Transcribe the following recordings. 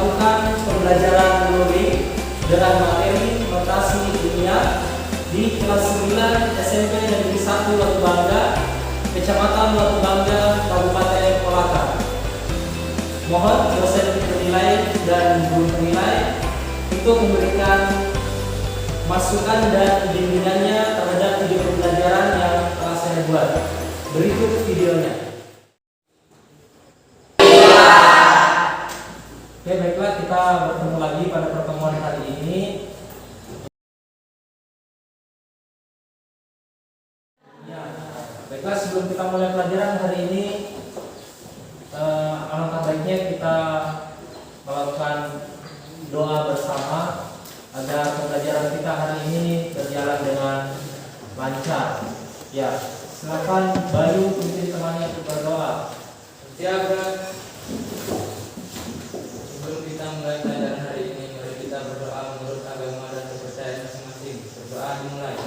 melakukan pembelajaran luring dengan materi notasi ilmiah di kelas 9 SMP Negeri 1 Watu Bangga, Kecamatan Watu Bangga, Kabupaten Kolaka. Mohon dosen penilai dan guru penilai untuk memberikan masukan dan bimbingannya terhadap video pembelajaran yang telah saya buat. Berikut videonya. Oke, baiklah, kita bertemu lagi pada pertemuan hari ini. Ya, baiklah, sebelum kita mulai pelajaran hari ini, alangkah baiknya kita melakukan doa bersama agar pembelajaran kita hari ini berjalan dengan lancar. Ya, silakan Bayu pimpin temannya untuk berdoa. Siapa? Sebelum kita mulai pelajaran hari ini, mari kita berdoa menurut agama dan kepercayaan masing-masing. Berdoa dimulai.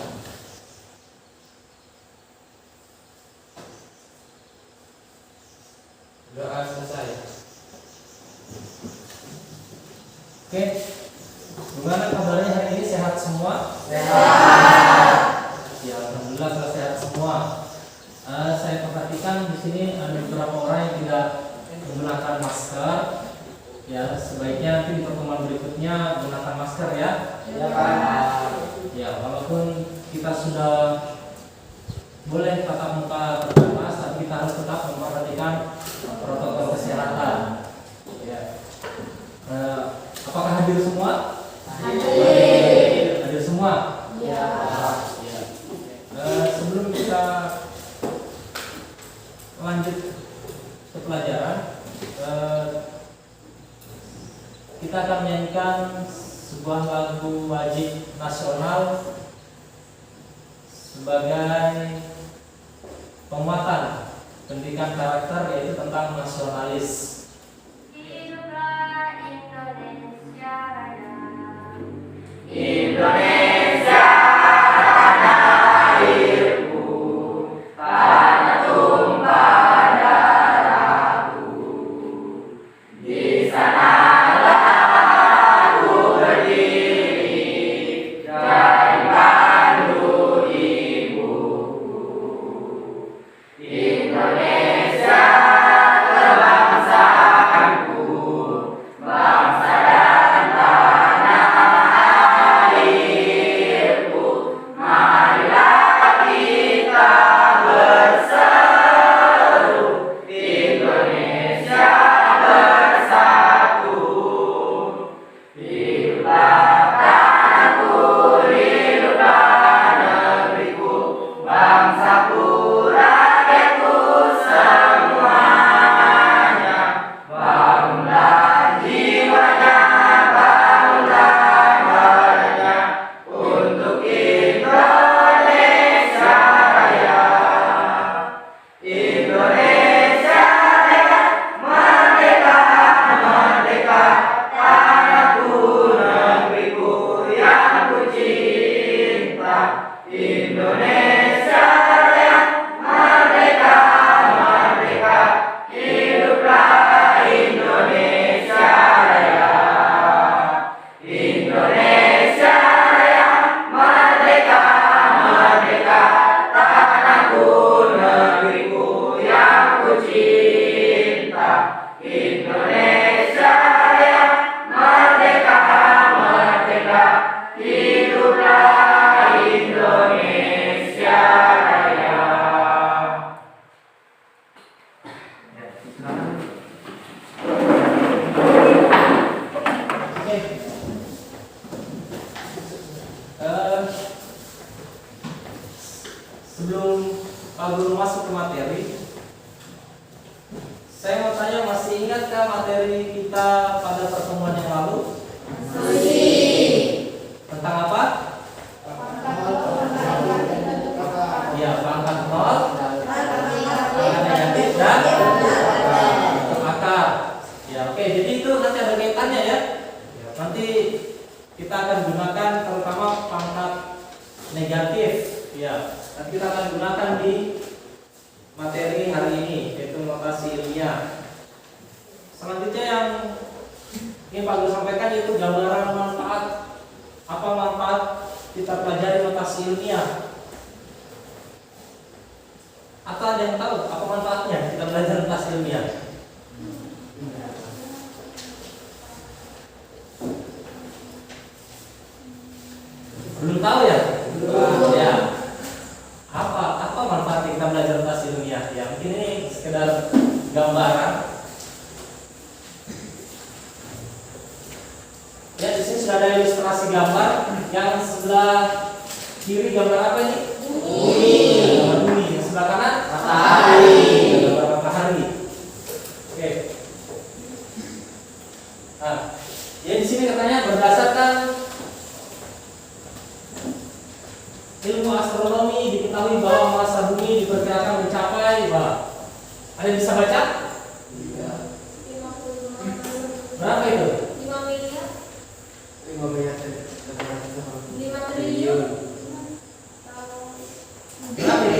Doa selesai. Oke, gimana kabarnya hari ini? Sehat semua? Sehat. Ya, alhamdulillah sudah sehat semua. Saya perhatikan di sini ada beberapa orang yang tidak menggunakan masker. Ya, sebaiknya nanti di pertemuan berikutnya gunakan masker ya. Ya, Pak. Ya, walaupun kita sudah boleh tatap muka terbatas, tapi kita harus tetap memperhatikan protokol kesehatan. Ya. Apakah hadir semua? Hadir. Hadir semua? Ya. Ya. Sebelum kita lanjut ke pelajaran, kita akan menyanyikan sebuah lagu wajib nasional sebagai penguatan pendidikan karakter, yaitu tentang nasionalis. Hiduplah Indonesia Raya. Indonesia tanah airku, tanah tumpah darahku. Di sanalah aku berdiri dari pandu ibuku. Indonesia kebangsaanku, bangsa dan tanah airku. Marilah kita berseru, Indonesia bersatu. Hiduplah tanahku, hiduplah negeriku, bangsaku, rakyatku semuanya. Bangunlah jiwanya, bangunlah badannya untuk Indonesia Raya. Indonesia Raya, merdeka, merdeka, tanahku, negeriku yang ku cinta. Indonesia Raya, merdeka, merdeka, hiduplah Indonesia Raya. Indonesia Raya, merdeka, merdeka, tanahku, negeriku yang ku cinta. Indonesia Raya, merdeka, merdeka, hiduplah Indonesia Raya. Ya, silakan. Oke. Sebelum Pak Guru masuk ke materi, saya mau tanya, masih ingatkah materi kita pada pertemuan yang lalu? Tentang apa? Ya, pangkat nol, pangkat negatif, dan bentuk akar. Ya, oke. Jadi itu nanti ada kaitannya ya. Nanti kita akan gunakan terutama pangkat negatif. Ya, nanti kita akan gunakan di materi hari ini, yaitu notasi ilmiah. Selanjutnya yang Ini Pak Guru sampaikan itu gambaran manfaat. Apa manfaat kita pelajari notasi ilmiah? Atau ada yang tahu apa manfaatnya kita belajar notasi ilmiah? Belum tahu ya? Belum. Ya. Apa manfaat kita belajar notasi ilmiah? Ya mungkin ini sekedar gambaran. Ya di sini sudah ada ilustrasi gambar. Yang sebelah kiri gambar apa ini? Bumi. Gambar bumi. Yang sebelah kanan? Matahari. Gambar matahari. Oke. Nah, ya di sini katanya berdasarkan ilmu astronomi diketahui bahwa massa bumi diperkirakan mencapai ada yang bisa baca? Berapa itu? 5 miliar. 5 miliar. 5 triliun. Berapa ini?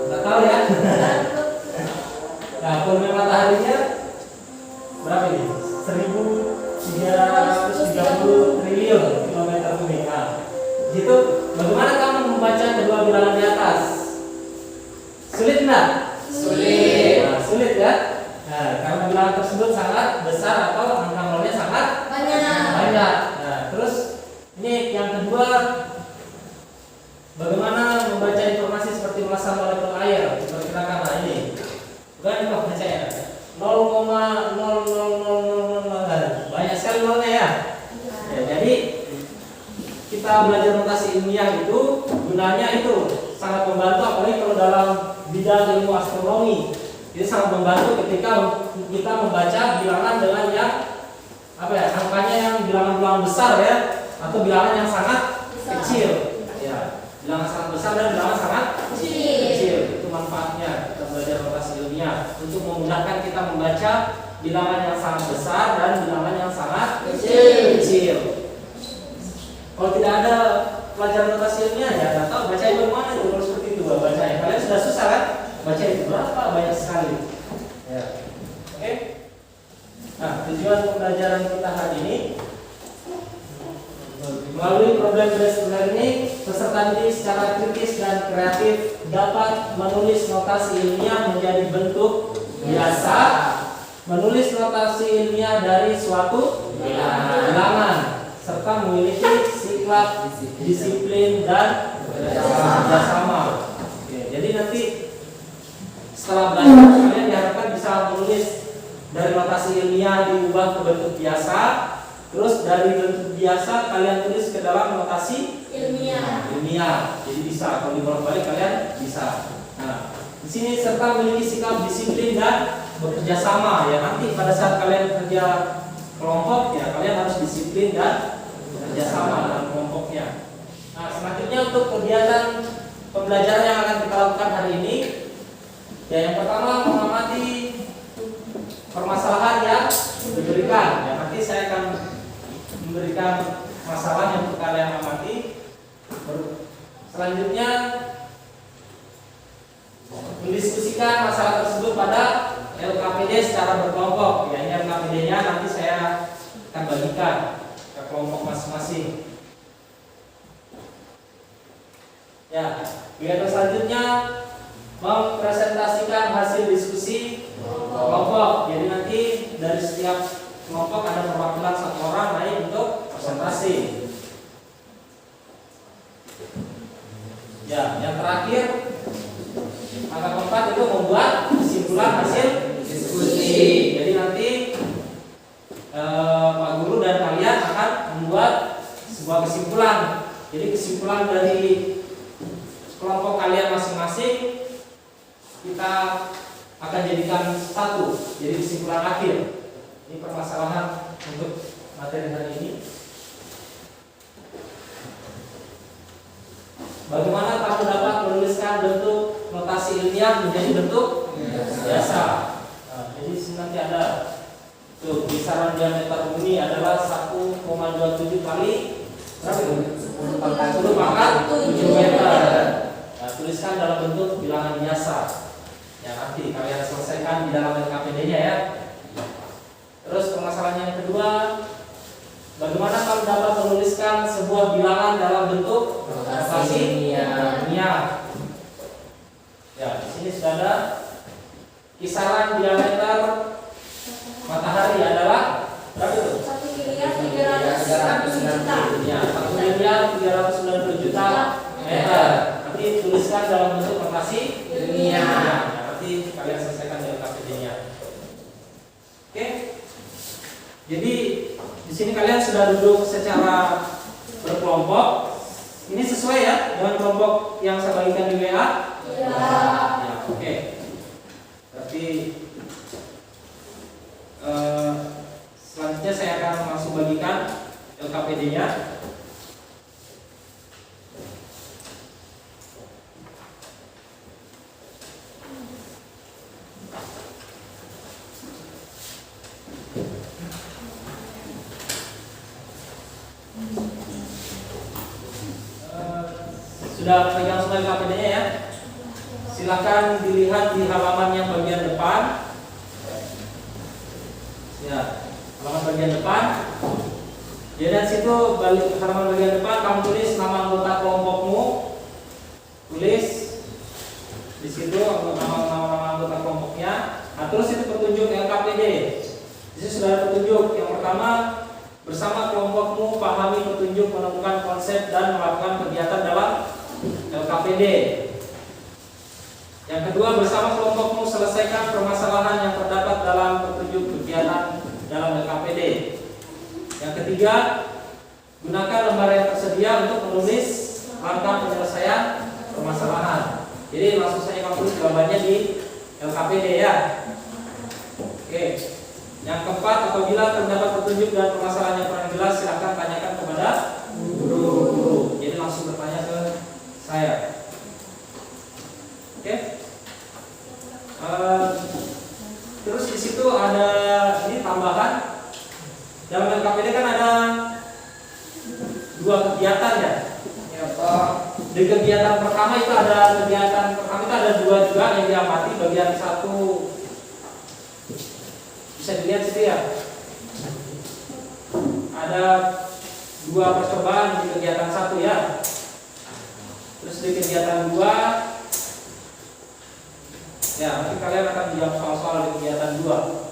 Nggak tahu ya. Nah, volume mataharinya berapa ini? 1.330 triliun kilometer bumi. Nah, gitu. Bagaimana kamu membaca kedua bilangan di atas? Sulit nggak? Sulit. Nah, sulit ya. Nah, karena bilangan tersebut sangat besar atau angka nolnya sangat banyak. Nah, terus ini yang kedua, bagaimana membaca informasi seperti massa molekul air? Diperkirakan ini. Bukan ini baca ya. 0,00000 banyak sekali nolnya ya. Ya, jadi kita belajar notasi ilmiah itu gunanya itu sangat membantu, apalagi kalau dalam bidang ilmu astronomi. Ini sangat membantu ketika kita membaca bilangan dengan yang angkanya yang bilangan-bilangan besar ya, atau bilangan yang sangat kecil. Ya, bilangan sangat besar dan bilangan sangat kecil. Itu manfaatnya kita belajar notasi ilmiah untuk memudahkan kita membaca bilangan yang sangat besar dan bilangan yang sangat kecil. Kalau tidak ada pelajaran notasi ilmiah ya nggak tahu baca itu mana itu kalau seperti itu bacanya. Kalian sudah susah kan? Baca itu berapa banyak sekali. Ya. Oke. Nah, tujuan pembelajaran kita hari ini melalui problem based learning, peserta didik secara kritis dan kreatif dapat menulis notasi ilmiah menjadi bentuk biasa, menulis notasi ilmiah dari suatu bilangan, serta memiliki sikap disiplin dan kerjasama. Oke, jadi nanti setelah belajar kalian diharapkan bisa menulis dari notasi ilmiah diubah ke bentuk biasa, terus dari bentuk biasa kalian tulis ke dalam notasi ilmiah. Jadi bisa kalau dibolak-balik kalian bisa. Nah, di sini serta memiliki sikap disiplin dan bekerja sama ya. Nanti pada saat kalian kerja kelompok ya kalian harus disiplin dan bekerja sama dalam kelompoknya. Nah, selanjutnya untuk kegiatan pembelajaran yang akan kita lakukan hari ini, ya yang pertama mengamati permasalahan yang diberikan. Ya nanti saya akan memberikan masalah yang untuk kalian amati. Selanjutnya mendiskusikan masalah tersebut pada LKPD secara berkelompok. Ya ini LKPD-nya nanti saya akan bagikan ke kelompok masing-masing. Ya, kegiatan selanjutnya mempresentasikan hasil diskusi kelompok. Jadi nanti dari setiap kelompok ada perwakilan satu orang naik untuk presentasi. Ya, yang terakhir angka keempat itu membuat kesimpulan hasil diskusi. Jadi nanti Pak Guru dan kalian akan membuat sebuah kesimpulan. Jadi kesimpulan dari kelompok kalian masing-masing kita akan jadikan satu. Jadi kesimpulan akhir. Ini permasalahan untuk materi hari ini. Bagaimana kamu dapat menuliskan bentuk notasi ilmiah menjadi bentuk biasa? Nah, jadi nanti ada tuh kisaran diameter bumi adalah 1,27 kali berapa itu? 10 pangkat 7 meter. Nah, tuliskan dalam bentuk bilangan biasa. Ya nanti kalian selesaikan selesaikan di dalam LKPD-nya ya. Terus permasalahan yang kedua, bagaimana kamu dapat menuliskan sebuah bilangan dalam bentuk notasi ilmiah? Ya, di sini sudah ada kisaran diameter matahari adalah berapa itu? 1.390.000.000. Ya, 1.390.000.000 meter. Nanti tuliskan dalam bentuk notasi ilmiah. Ya, nanti kalian selesaikan dengan KPD-nya. Oke. Jadi di sini kalian sudah duduk secara berkelompok. Ini sesuai ya dengan kelompok yang saya bagikan di WA? Ya. Ya, oke. Berarti selanjutnya saya akan langsung bagikan LKPD-nya. Sudah pegang semua LKPD-nya ya? Silakan dilihat di halaman yang bagian depan. Ya, halaman bagian depan. Ya, dan situ balik halaman bagian depan kamu tulis nama anggota kelompokmu. Tulis di situ nama anggota kelompoknya. Nah, terus itu petunjuk LKPD. Di situ sudah ada petunjuk. Yang pertama, bersama kelompokmu pahami petunjuk, menemukan konsep dan melakukan kegiatan dalam LKPD. Yang kedua, bersama kelompokmu selesaikan permasalahan yang terdapat dalam petunjuk kegiatan dalam LKPD. Yang ketiga, gunakan lembar yang tersedia untuk menulis langkah penyelesaian permasalahan. Jadi langsung saja kamu tulis gambarnya di LKPD ya. Oke. Yang keempat, apabila terdapat petunjuk dan permasalahan yang kurang jelas, silakan tanyakan kepada guru. Jadi langsung bertanya ke saya. Oke. Terus di situ ada ini tambahan. Dalam LKPD kan ada 2 kegiatan ya. Ya, di kegiatan pertama itu ada 2 juga yang diamati. Bagian 1 bisa dilihat situ ya. Ada 2 percobaan di kegiatan 1 ya. Terus di kegiatan 2 ya, nanti kalian akan menjawab soal-soal di kegiatan 2.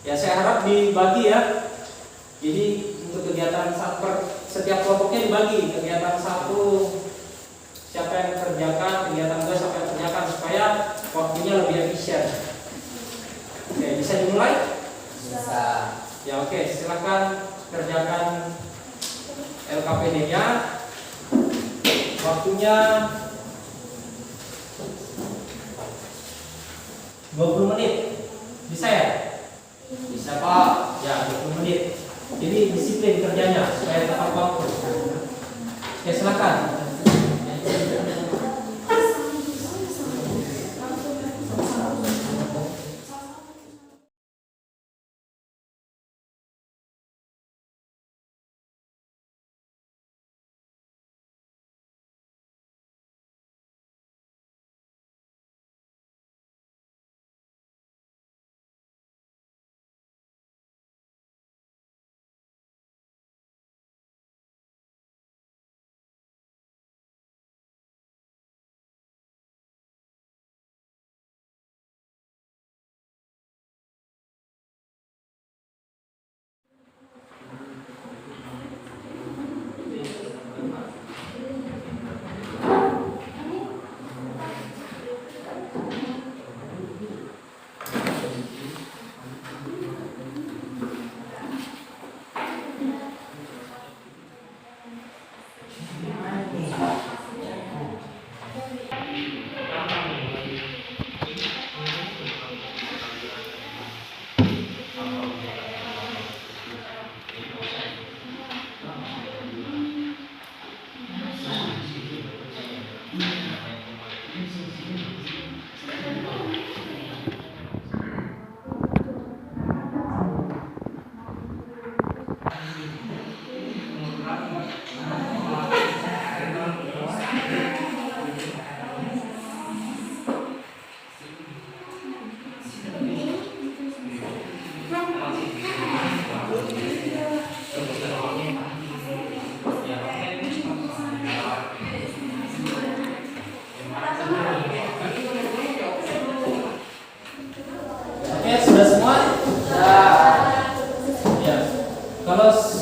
Ya, saya harap dibagi ya. Jadi untuk kegiatan setiap kelompoknya dibagi. Kegiatan 1 siapa yang kerjakan, kegiatan 2 siapa yang kerjakan, supaya waktunya lebih efisien. Oke, bisa dimulai? Bisa. Ya, oke, silakan kerjakan LKPD-nya. Waktunya 20 menit. Bisa ya? Bisa Pak. Ya, 20 menit. Jadi disiplin kerjanya supaya tepat waktu. Oke, silakan.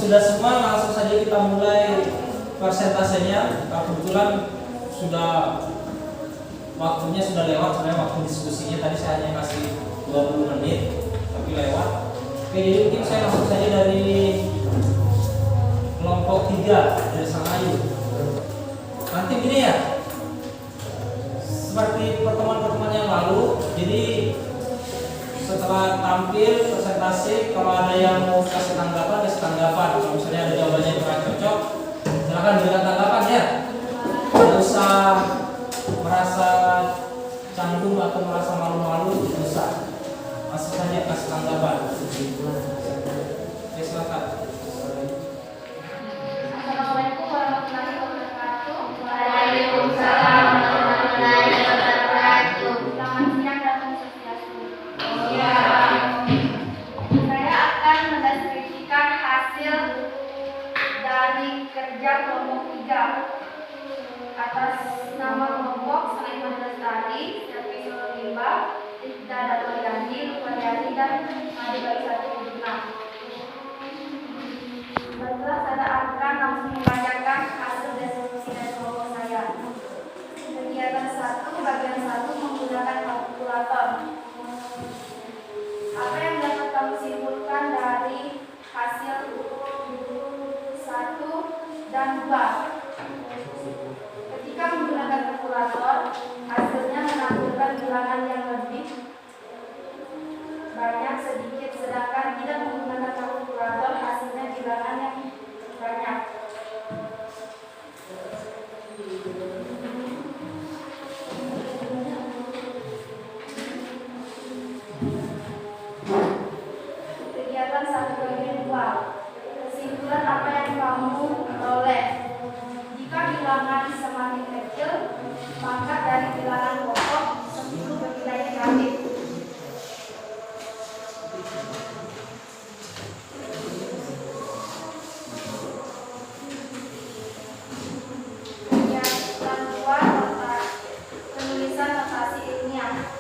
sudah semua, langsung saja kita mulai persentasenya. Kebetulan sudah waktunya sudah lewat, sebenarnya waktu diskusinya tadi saya hanya kasih 20 menit tapi lewat. Oke, jadi mungkin saya langsung saja dari kelompok 3 dari Sang Ayu. Nanti gini ya, seperti pertemuan-pertemuan yang lalu, jadi setelah tampil presentasi, kalau ada yang mau kasih tanggapan, kasih tanggapan. Kalau misalnya ada jawabannya yang kurang cocok, silakan berikan tanggapan ya. Tidak usah merasa canggung atau merasa malu-malu, tidak usah. Masuk saja kasih tanggapan. Oke, silakan. Assalamualaikum warahmatullahi wabarakatuh. Waalaikumsalam warahmatullahi wabarakatuh. Selamat siang dan Om Swastiastu. Ya. Saya akan mendeskripsikan hasil dari kerja kelompok 3 atas nama kelompok Sulaiman Lestari, Selvi Sululimba, Ibda Datoyani, Lukmayani, dan Adi Bayi 176. Baiklah, saya akan langsung membacakan hasil deskripsi dari kelompok saya. Kegiatan 1, bagian 1 menggunakan kalkulator. Apa yang dapat kamu simpulkan dari hasil 1 dan 2? Ketika menggunakan kalkulator, hasilnya menampilkan bilangan yang lebih banyak sedikit, sedangkan tidak menggunakan kalkulator hasilnya bilangan yang banyak. Kegiatan 1 bagian 2. Kesimpulan apa yang kamu peroleh? Jika bilangan semakin kecil, maka dari bilangan pokok 10 bernilai negatif. Kegiatan 2, penulisan notasi ilmiah.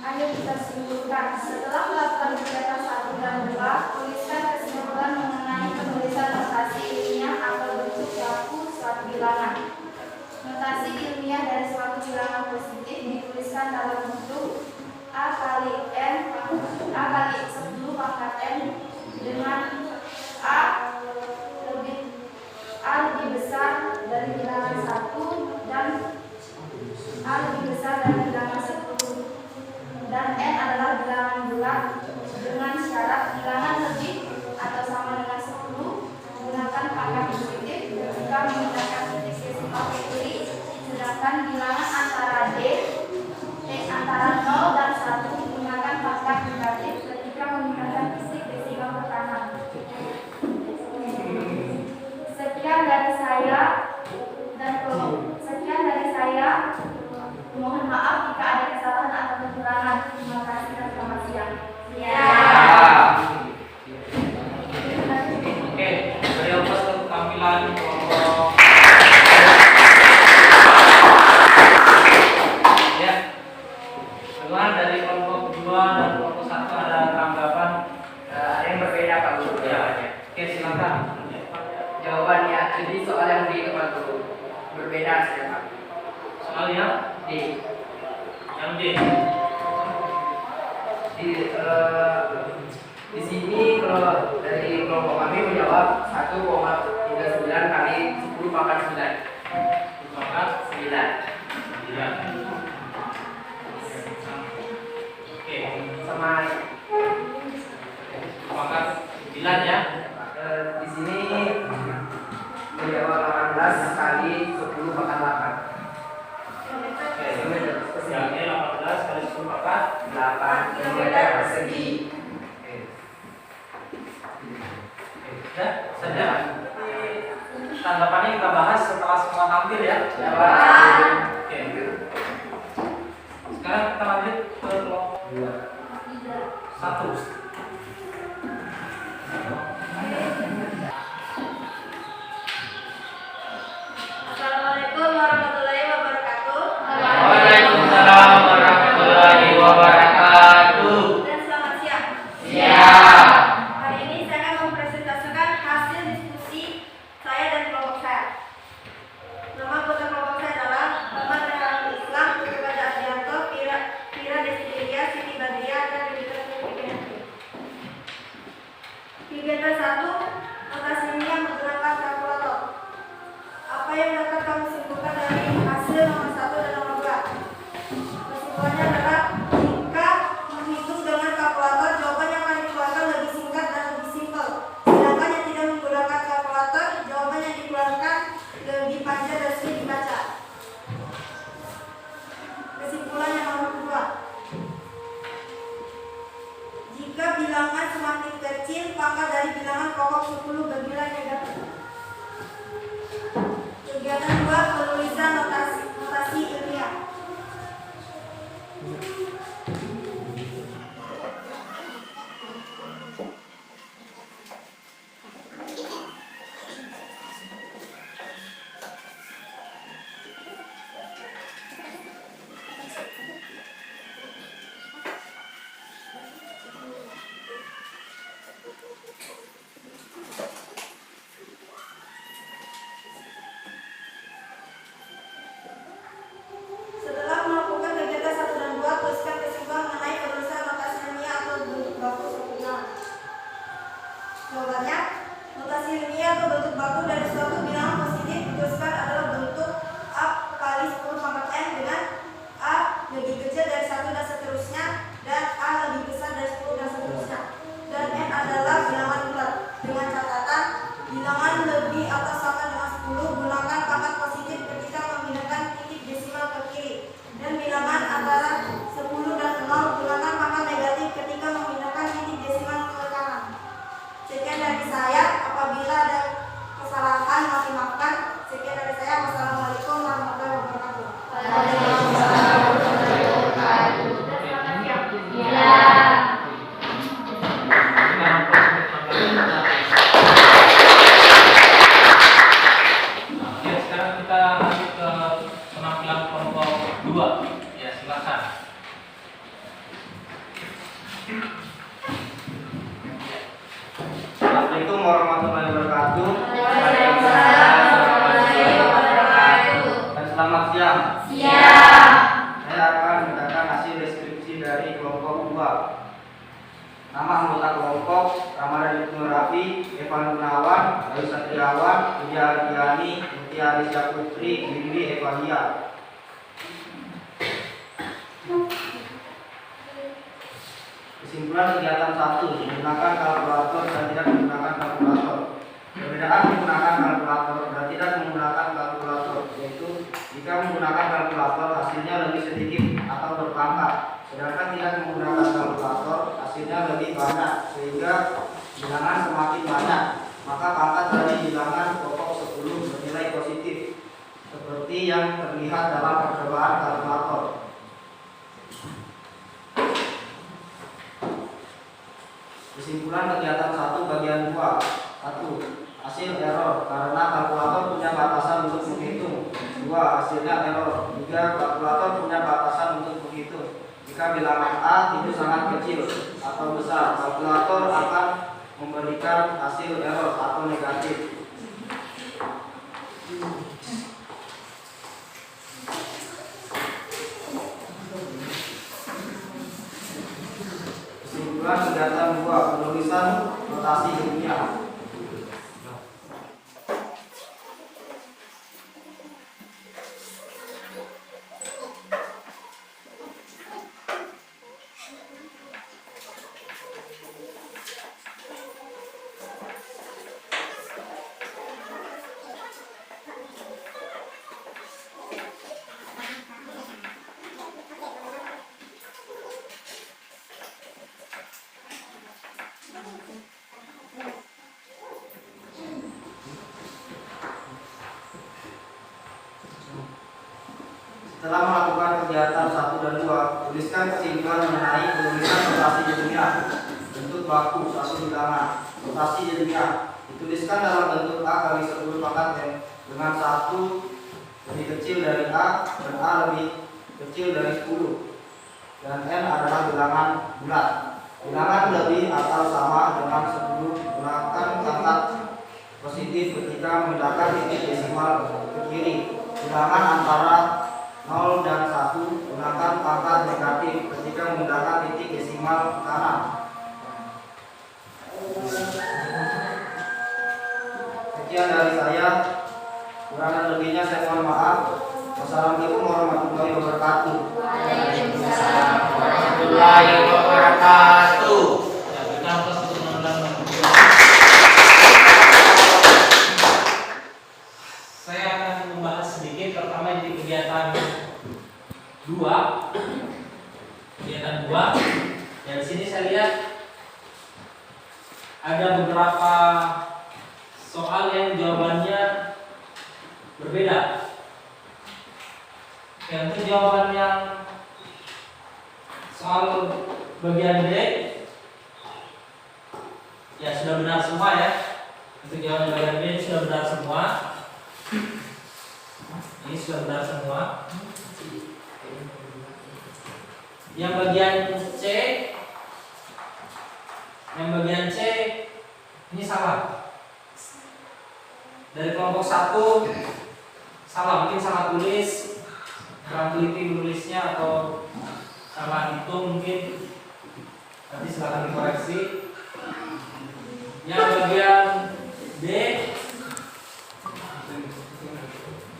Ayo kita simpulkan. Setelah melakukan kegiatan 1 dan 2, tuliskan kesimpulan mengenai penulisan notasi ilmiah atau bentuk baku suatu bilangan. Notasi ilmiah dari suatu bilangan positif dituliskan dalam bentuk A kali 10 pangkat N dengan A lebih besar dari bilangan 1 dan A lebih besar dari bilangan 10, dan N adalah bilangan bulat dengan syarat bilangan lebih atau sama dengan 10 menggunakan pangkat positif jika menggunakan titik desimal kiri, sedangkan bilangan antara antara 0 dan 1 menggunakan pangkat negatif ketika menggunakan titik desimal pertama. Sekian dari saya. Mohon maaf jika ada kesalahan atau kekurangan. Terima kasih dan selamat siang. Ya. Oke, dari atas tampilan kelompok. Ya. Bagaimana dari kelompok 2 dan kelompok 1 ada tanggapan? Ada yang berbeda Pak Guru jawabannya. Oke, silakan. Jawabannya ini soal yang di Pak Guru berbeda saja Pak. Soalnya Di yang D. di sini kalau dari kelompok kami menjawab 1,39 kali 10 pangkat 9. Pangkat 9. 9. Oke, Sama pangkat 9 ya. di sini menjawab 18 kali 10 pangkat 8. Oke, yang E 18 kali 10 pangkat ya. Tanggapannya kita bahas setelah semua tampil ya. Ya, Pak. Oke. Sekarang kita lanjut ke kelompok 1. Assalamualaikum warahmatullahi wabarakatuh. Waalaikumsalam warahmatullahi wabarakatuh. Dan selamat siang. Siap. Hari ini saya akan mempresentasikan hasil diskusi saya dan kelompok saya. Nama anggota kelompok saya adalah Muhammad Rehanul Islam, Kepada Adianto, Fira Desideria, Siti Badriah, dan Yudhita Fitriyanti. Kegiatan 1, notasi ilmiah menggunakan kalkulator. Apa yang dapat kamu simpulkan dari hasil nomor 1 dan nomor 2? Kesimpulannya adalah jika menghitung dengan kalkulator, jawaban yang akan dikeluarkan lebih singkat dan lebih simpel. Sedangkan yang tidak menggunakan kalkulator, jawaban yang dikeluarkan lebih panjang dan sulit dibaca. Kesimpulan yang nomor 2. Jika bilangan semakin kecil, pangkat dari bilangan pokok 10 bernilai negatif. Kegiatan 2, penulisan notasi ilmiah. Setelah melakukan kegiatan 1 dan 2, tuliskan kesimpulan mengenai penulisan notasi ilmiah atau bentuk baku suatu bilangan. Jawabannya, notasi ilmiah atau bentuk baku dari suatu bilangan positif dituliskan adalah bentuk A kali 10 pangkat N dengan A lebih kecil dari 1 dan seterusnya, dan A lebih besar dari 10 dan seterusnya. Dan N adalah bilangan bulat. Dengan catatan, bilangan lebih atau sama dengan 10 gunakan pangkat positif ketika memindahkan titik desimal ke kiri. Dan bilangan antara 10 dan 0 gunakan pangkat negatif ketika memindahkan titik desimal ke kanan. Sekian dari saya. Apabila ada kesalahan, mohon dimaafkan. Sekian dari saya. Wassalamualaikum warahmatullahi wabarakatuh. Waalaikumsalam warahmatullahi wabarakatuh. Dan selamat siang. Ya. Oke, sekarang kita lanjut ke penampilan kelompok 2. Ya, silakan. Assalamualaikum warahmatullahi wabarakatuh. Waalaikumsalam warahmatullahi wabarakatuh. Dan selamat siang. Siap. Saya akan membacakan hasil deskripsi dari kelompok 2. Nama anggota kelompok: Ramadan Ibnu Rafi, Evan Gunawan, Bayu Satriawan, Widya Ardiani, Mutia Arisya Putri, Windy Evalia. Kesimpulan kegiatan 1, menggunakan kalkulator dan tidak menggunakan kalkulator. Perbedaan menggunakan kalkulator dan tidak menggunakan kalkulator yaitu jika menggunakan kalkulator hasilnya lebih sedikit atau berpangkat, sedangkan tidak menggunakan kalkulator hasilnya lebih banyak sehingga bilangan semakin banyak, maka pangkat dari bilangan pokok 10 bernilai positif seperti yang terlihat dalam percobaan kalkulator. Kesimpulan kegiatan 1 bagian 2. 1. Hasil error karena kalkulator punya batasan untuk menghitung. 2. Hasilnya error. 3. Kalkulator punya batasan untuk menghitung. Jika bilangan A itu sangat kecil atau besar, kalkulator akan memberikan hasil error atau negatif. Kesimpulan kegiatan 2, penulisan notasi ilmiah. Setelah melakukan kegiatan 1 dan 2, tuliskan kesimpulan mengenai penulisan notasi ilmiah. Bentuk baku, 1 bilangan. Notasi ilmiah dituliskan dalam bentuk A kali 10 pangkat M dengan 1 lebih kecil dari A dan A lebih kecil dari 10. Dan N adalah bilangan bulat. Bilangan lebih atau sama dengan 10 gunakan pangkat positif ketika memindahkan titik desimal ke kiri. Bilangan antara 0 dan 1 gunakan pangkat negatif ketika memindahkan titik desimal ke kanan. Sekian dari saya. Kurang dan lebihnya saya mohon maaf. Wassalamualaikum warahmatullahi wabarakatuh. Waalaikumsalam warahmatullahi wabarakatuh. Ya, kita harus mengulang. Saya akan membahas sedikit pertama di kegiatan 2. Kegiatan 2. Dari sini saya lihat ada beberapa soal yang jawabannya berbeda. Yang itu jawaban yang soal bagian D ya sudah benar semua ya. Untuk jawaban bagian D sudah benar semua. Ini sudah benar semua. Yang bagian C ini salah. Dari kelompok 1 salah, mungkin salah tulis, kurang teliti menulisnya atau salah hitung mungkin. Nanti silakan dikoreksi. Yang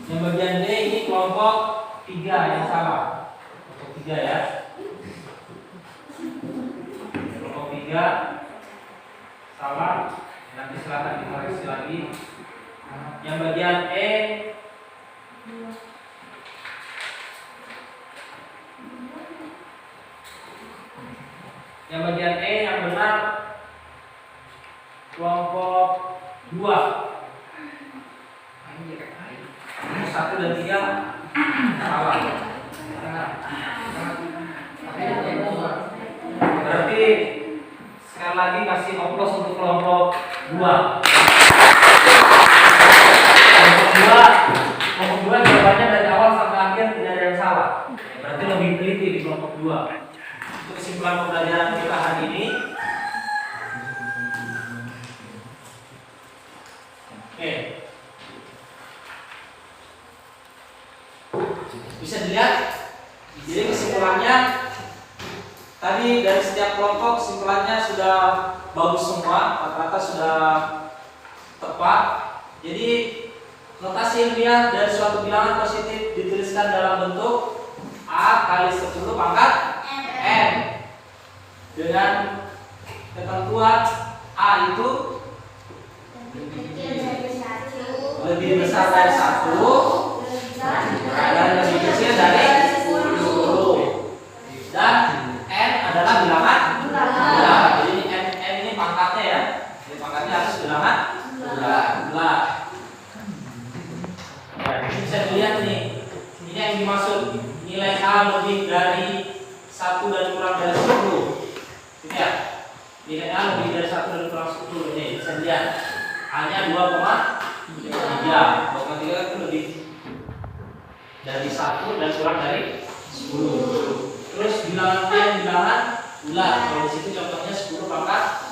bagian D ini kelompok 3 yang salah. Kelompok 3 ya. Kelompok 3 salah. Nanti silakan dikoreksi lagi. Yang bagian E yang benar kelompok 2. 1 dan 3 salah. Berarti sekali lagi kasih oplos untuk kelompok 2. Kelompok 2 jawabannya dari awal sampai akhir tidak ada yang salah. Berarti lebih teliti di kelompok 2. Untuk kesimpulan pembelajaran kita hari ini. Oke. Bisa dilihat. Jadi kesimpulannya tadi dari setiap kelompok kesimpulannya sudah bagus semua, rata-rata sudah tepat. Jadi notasi ilmiah dari suatu bilangan positif dituliskan dalam bentuk A kali 10 pangkat N dengan ketentuan A itu lebih besar dari 1 dan lebih kecil dari 10 dan N adalah bilangan bulat. Jadi N ini pangkatnya ya. Jadi pangkatnya harus bilangan bulat. Bisa dilihat nih, ini yang dimaksud nilai A lebih dari 1 dan kurang dari 10. Lihat, nilai A lebih dari 1 dan kurang 10 ini bisa dilihat. A-nya 2,3. 2,3 itu lebih dari 1 dan kurang dari 10. Terus bilangan yang bilangan bulat. Kalau di situ contohnya 10 pangkat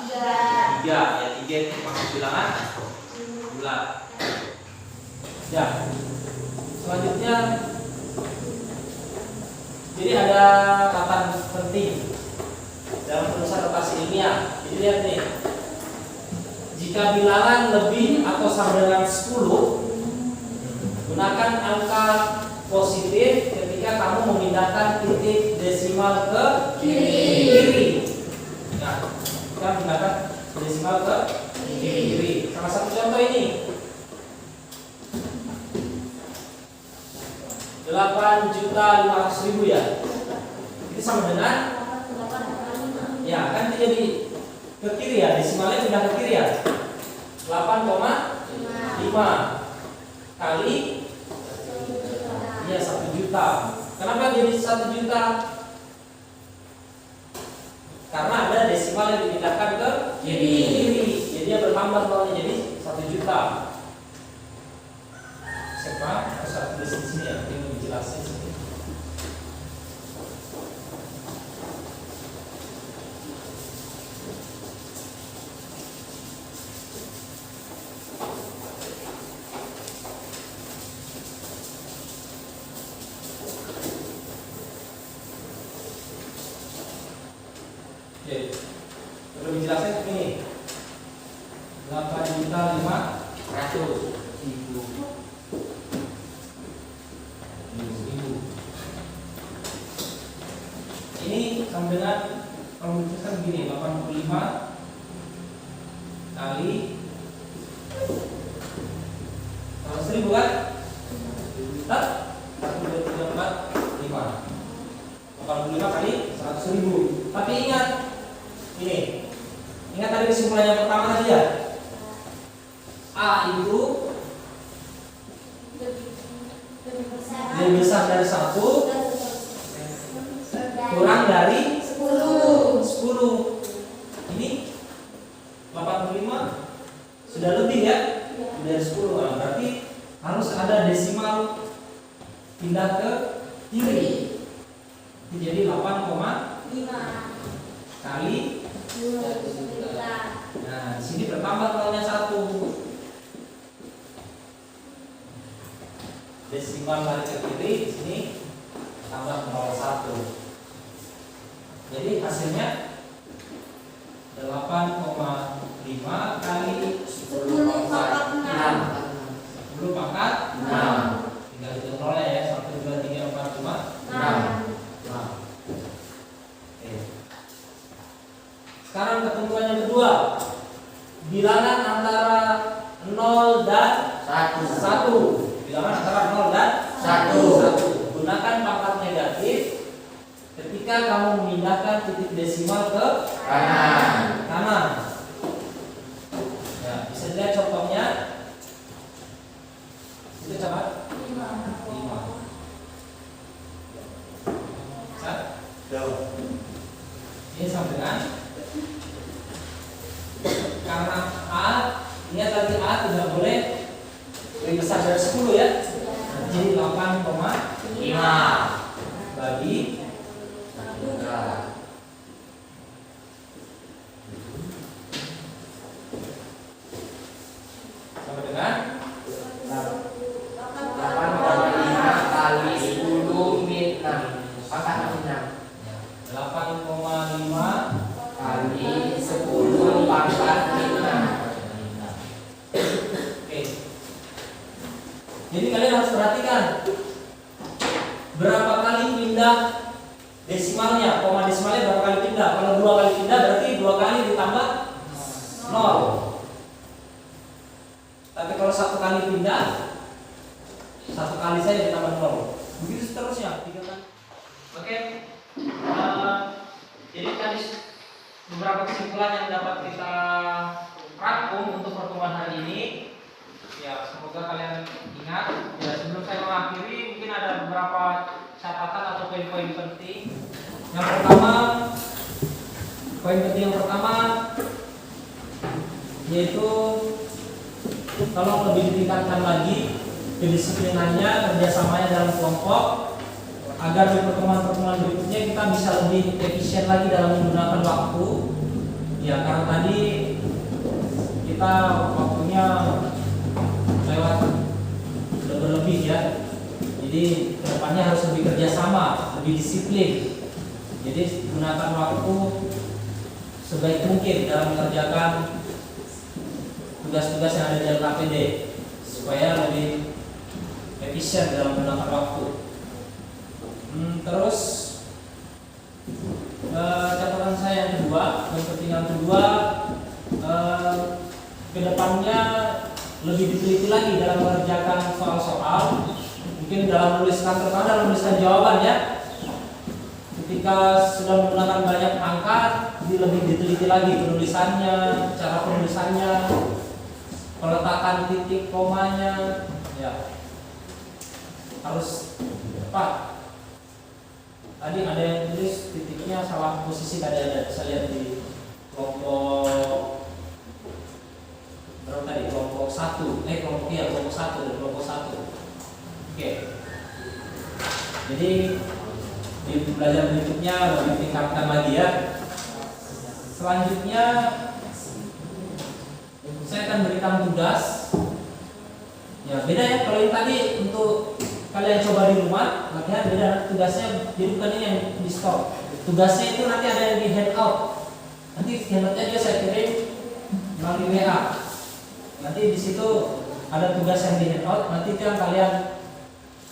3. Ya 3 itu maksud bilangan bulat. Ya. Selanjutnya, jadi ada kata penting dalam penulisan notasi ilmiah. Jadi lihat nih, jika bilangan lebih atau sama dengan 10, gunakan angka positif ketika kamu memindahkan titik desimal ke kiri. Nah, kita menggunakan desimal ke kiri. Salah satu contoh ini 8.500.000 ya. Itu sama dengan ya kan itu jadi ke kiri ya, desimalnya pindah ke kiri ya. 8,5 kali ya 1 juta. juta. Kenapa jadi 1 juta? Karena ada desimal yang dipindahkan ke kiri. Jadi dia bertambah nolnya jadi 1 juta. Siapa? Saya tulis di sini ya, ini dijelasin sini. Oke, perlu dijelasin begini. 8.500.000. Ini sama dengan kalau dituliskan begini, 85 kali 100.000 kan? Tak? 1, 2, 3, 4, 5. 85 kali 100.000. Tapi ingat ini. Ingat tadi kesimpulan yang pertama tadi ya. A itu lebih besar dari 1 kurang dari 10. Ini 85 sudah lebih ya dari 10. Nah, berarti harus ada desimal pindah ke kiri. Jadi 8,5 kali. Nah, di sini bertambah nolnya 1. Desimal lari ke kiri, di sini tambah 0,1. Jadi hasilnya 8,5 kali 10 pangkat 6. 10 pangkat 6. Tinggal hitung nolnya ya, 1, 2, 3, 4, 5, 6. Oke. Sekarang ketentuan yang kedua, bilangan antara 0 dan 1. Bilangan antara 0 dan 1. Gunakan pangkat negatif ketika kamu memindahkan titik desimal ke kanan. Ya, bisa dilihat contohnya. Itu coba 5. Ini sama dengan karena A, ingat tadi A tidak boleh lebih besar dari 10 ya. Jadi 8,5 bagi 3. Sama dengan 8,5 kali 10 min 6 pangkat 6. 8,5 kali 10 pangkat 6. Oke. Jadi kalian harus perhatikan berapa kali pindah desimalnya, koma desimalnya berapa kali pindah. Kalau 2 kali pindah berarti 2 kali ditambah 0. Tapi kalau 1 kali pindah, 1 kali saja ditambah 0. Begitu seterusnya 3 kali. Oke. Jadi tadi beberapa kesimpulan yang dapat kita rangkum untuk pertemuan hari ini. Ya, semoga kalian ingat. Ya, sebelum saya mengakhiri, mungkin ada beberapa catatan atau poin-poin penting. Yang pertama, poin penting yang pertama yaitu tolong lebih ditingkatkan lagi kedisiplinannya, kerjasamanya dalam kelompok, agar di pertemuan-pertemuan berikutnya kita bisa lebih efisien lagi dalam menggunakan waktu. Ya, karena tadi kita waktunya lewat sudah berlebih ya. Jadi kedepannya harus lebih kerjasama, lebih disiplin. Jadi gunakan waktu sebaik mungkin dalam mengerjakan tugas-tugas yang ada di dalam KPD supaya lebih efisien dalam menggunakan waktu. Terus catatan saya yang kedua, yang penting yang kedua, kedepannya lebih diteliti lagi dalam mengerjakan soal-soal. Mungkin dalam menuliskan, terutama dalam menuliskan jawaban ya. Ketika sudah menggunakan banyak angka, lebih diteliti lagi penulisannya, cara penulisannya, peletakan titik komanya, ya. harus tepat. Tadi ada yang tulis titiknya salah posisi, tadi ada saya lihat di kelompok berapa tadi, kelompok 1 kelompok 1. Oke. Jadi di pelajaran berikutnya lebih tingkatkan lagi ya. Selanjutnya saya akan berikan tugas. Ya beda ya, kalau yang tadi untuk kalian coba di rumah latihan, beda tugasnya. Jadi bukan ini yang di stop. Tugasnya itu nanti ada yang di handout. Nanti handoutnya juga saya kirim melalui WA. Nanti di situ ada tugas yang di handout. Nanti itu yang kalian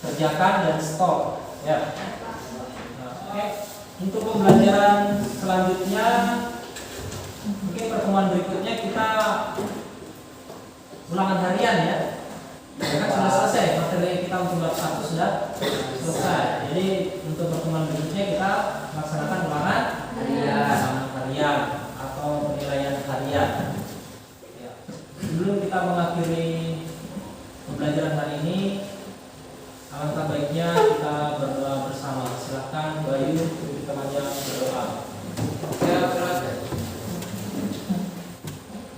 kerjakan dan stop. Ya. Nah, oke. Untuk pembelajaran selanjutnya, mungkin pertemuan berikutnya kita ulangan harian ya. Ya kan sudah selesai, materi kita untuk bab 1 sudah selesai. Jadi untuk pertemuan berikutnya kita melaksanakan ulangan harian atau penilaian harian. Ya. Sebelum kita mengakhiri pembelajaran hari ini, alangkah baiknya kita berdoa bersama. Silakan Bayu kita panjang berdoa. Ya, belajar.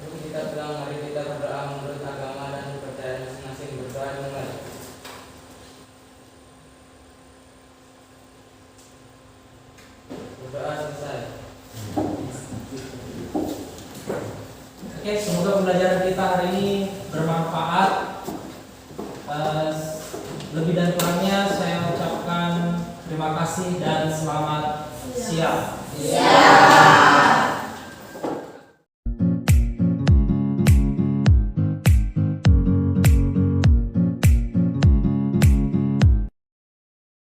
Mari kita pulang, mari kita berdoa menurut agama dan kepercayaan masing-masing. Berdoa dimulai. Berdoa selesai. Oke, semoga pembelajaran kita hari ini bermanfaat. Lebih dan kurangnya saya ucapkan terima kasih dan selamat siang.